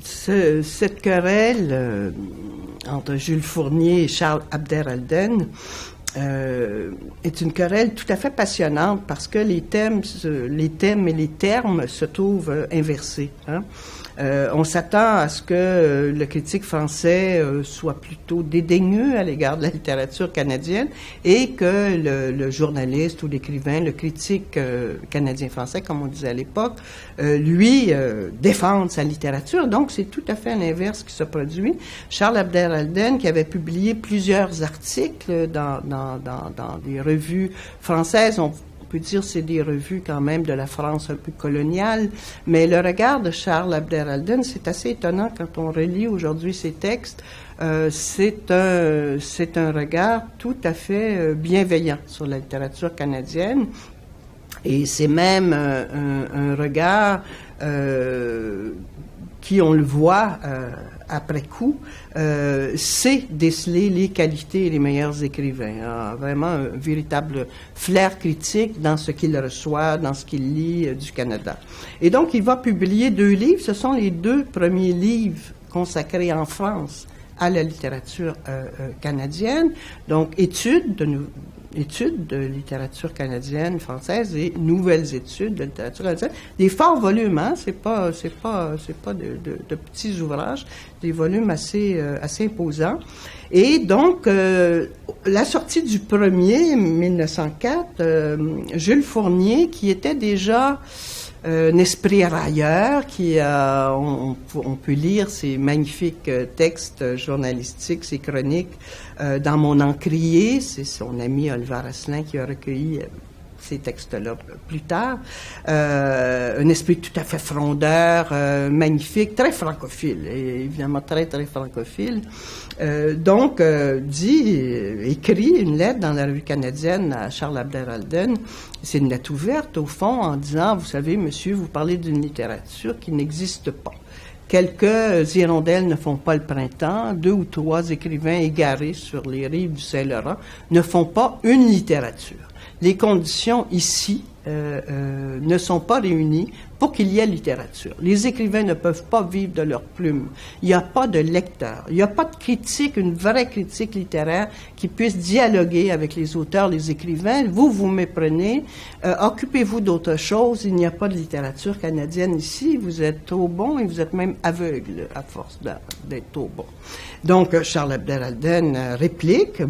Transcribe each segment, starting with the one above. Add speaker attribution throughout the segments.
Speaker 1: Cette querelle entre Jules Fournier et Charles Abder-Alden est une querelle tout à fait passionnante parce que les thèmes et les termes se trouvent inversés. Hein? On s'attend à ce que le critique français soit plutôt dédaigneux à l'égard de la littérature canadienne et que le journaliste ou l'écrivain, le critique canadien-français, comme on disait à l'époque, lui défende sa littérature. Donc, c'est tout à fait l'inverse qui se produit. Charles Abder-Alden, qui avait publié plusieurs articles dans des revues françaises, on peut dire que c'est des revues quand même de la France un peu coloniale, mais le regard de Charles Abder-Alden, c'est assez étonnant quand on relit aujourd'hui ses textes. C'est un regard tout à fait bienveillant sur la littérature canadienne, et c'est même un regard qui, on le voit après coup, sait déceler les qualités et les meilleurs écrivains. Vraiment un véritable flair critique dans ce qu'il reçoit, dans ce qu'il lit du Canada. Et donc, il va publier 2 livres. Ce sont les 2 premiers livres consacrés en France à la littérature canadienne. Donc, études de littérature canadienne, française et nouvelles études de littérature canadienne. Des forts volumes, hein, c'est pas de petits ouvrages, des volumes assez imposants. Et donc, la sortie du premier, 1904, Jules Fournier, qui était déjà un esprit railleur, on peut lire ses magnifiques textes journalistiques, ses chroniques dans Mon Encrier. C'est son ami Oliver Asselin qui a recueilli ces textes-là plus tard. Un esprit tout à fait frondeur, magnifique, très francophile, et évidemment très, très francophile. Donc, écrit une lettre dans la revue canadienne à Charles Abder-Alden. C'est une lettre ouverte, au fond, en disant, vous savez, monsieur, vous parlez d'une littérature qui n'existe pas. Quelques hirondelles ne font pas le printemps, 2 ou 3 écrivains égarés sur les rives du Saint-Laurent ne font pas une littérature. Les conditions ici ne sont pas réunies pour qu'il y ait littérature. Les écrivains ne peuvent pas vivre de leur plume. Il n'y a pas de lecteur. Il n'y a pas de critique, une vraie critique littéraire qui puisse dialoguer avec les auteurs, les écrivains. Vous méprenez. Occupez-vous d'autre chose. Il n'y a pas de littérature canadienne ici. Vous êtes trop bon et vous êtes même aveugle à force d'être trop bon. Donc, Charles Abder-Alden réplique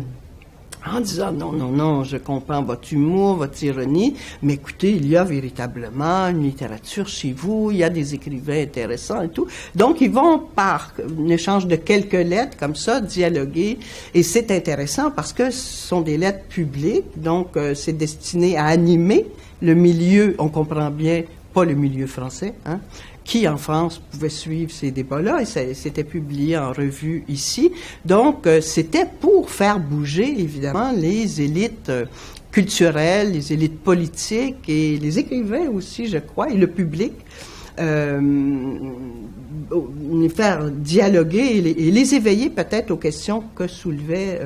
Speaker 1: en disant non, je comprends votre humour, votre ironie, mais écoutez, il y a véritablement une littérature chez vous, il y a des écrivains intéressants et tout. Donc, ils vont, par un échange de quelques lettres, comme ça, dialoguer, et c'est intéressant parce que ce sont des lettres publiques, donc c'est destiné à animer le milieu, on comprend bien, pas le milieu français, hein, qui en France pouvait suivre ces débats-là, et c'était publié en revue ici. Donc, c'était pour faire bouger, évidemment, les élites culturelles, les élites politiques et les écrivains aussi, je crois, et le public, les faire dialoguer et les éveiller peut-être aux questions que soulevait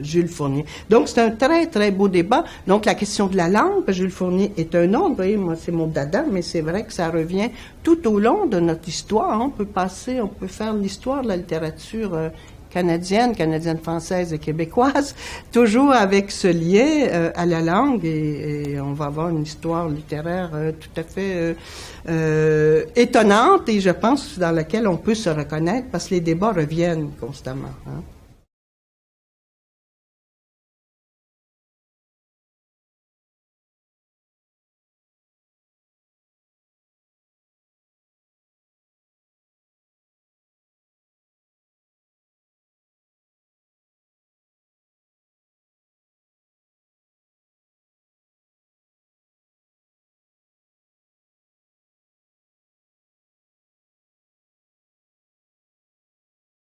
Speaker 1: Jules Fournier. Donc, c'est un très, très beau débat. Donc, la question de la langue, Jules Fournier est un autre. Vous voyez, moi, c'est mon dada, mais c'est vrai que ça revient tout au long de notre histoire. On peut faire l'histoire de la littérature canadienne, française et québécoise, toujours avec ce lien à la langue, et on va avoir une histoire littéraire tout à fait étonnante, et je pense dans laquelle on peut se reconnaître parce que les débats reviennent constamment. Hein.